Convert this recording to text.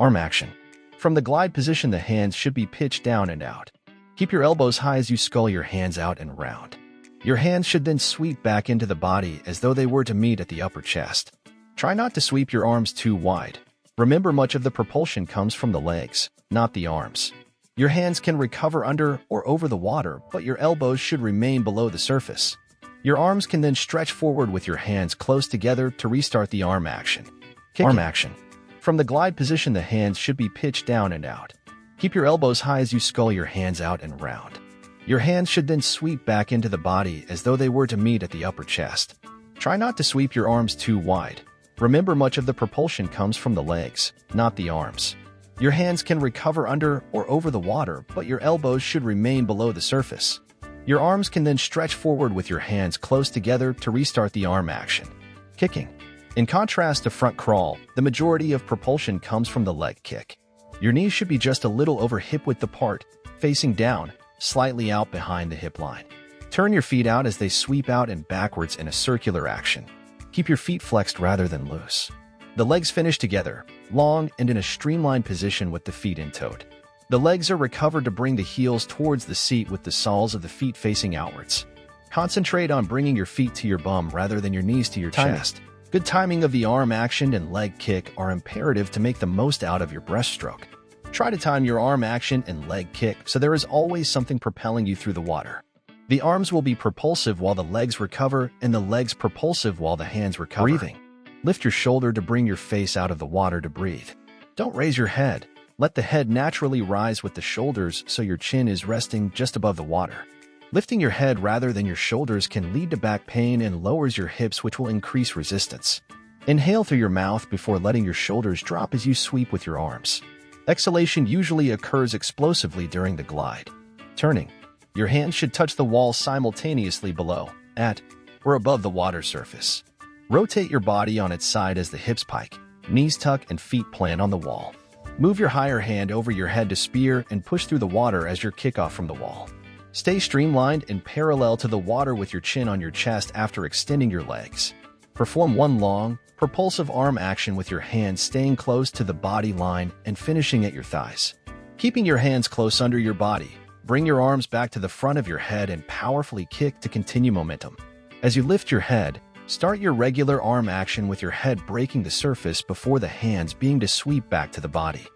Arm action. From the glide position, the hands should be pitched down and out. Keep your elbows high as you scull your hands out and round. Your hands should then sweep back into the body as though they were to meet at the upper chest. Try not to sweep your arms too wide. Remember, much of the propulsion comes from the legs, not the arms. Your hands can recover under or over the water, but your elbows should remain below the surface. Your arms can then stretch forward with your hands close together to restart the arm action. Arm action. From the glide position, the hands should be pitched down and out. Keep your elbows high as you scull your hands out and round. Your hands should then sweep back into the body as though they were to meet at the upper chest. Try not to sweep your arms too wide. Remember, much of the propulsion comes from the legs, not the arms. Your hands can recover under or over the water, but your elbows should remain below the surface. Your arms can then stretch forward with your hands close together to restart the arm action. Kicking. In contrast to front crawl, the majority of propulsion comes from the leg kick. Your knees should be just a little over hip-width apart, facing down, slightly out behind the hip line. Turn your feet out as they sweep out and backwards in a circular action. Keep your feet flexed rather than loose. The legs finish together, long and in a streamlined position with the feet in-toed. The legs are recovered to bring the heels towards the seat with the soles of the feet facing outwards. Concentrate on bringing your feet to your bum rather than your knees to your chest. Good timing of the arm action and leg kick are imperative to make the most out of your breaststroke. Try to time your arm action and leg kick so there is always something propelling you through the water. The arms will be propulsive while the legs recover, and the legs propulsive while the hands recover. Breathing. Lift your shoulder to bring your face out of the water to breathe. Don't raise your head. Let the head naturally rise with the shoulders so your chin is resting just above the water. Lifting your head rather than your shoulders can lead to back pain and lowers your hips, which will increase resistance. Inhale through your mouth before letting your shoulders drop as you sweep with your arms. Exhalation usually occurs explosively during the glide. Turning. Your hands should touch the wall simultaneously below, at, or above the water surface. Rotate your body on its side as the hips pike, knees tuck, and feet plant on the wall. Move your higher hand over your head to spear and push through the water as your kickoff from the wall. Stay streamlined and parallel to the water with your chin on your chest after extending your legs. Perform one long, propulsive arm action with your hands staying close to the body line and finishing at your thighs. Keeping your hands close under your body, bring your arms back to the front of your head and powerfully kick to continue momentum. As you lift your head, start your regular arm action with your head breaking the surface before the hands being to sweep back to the body.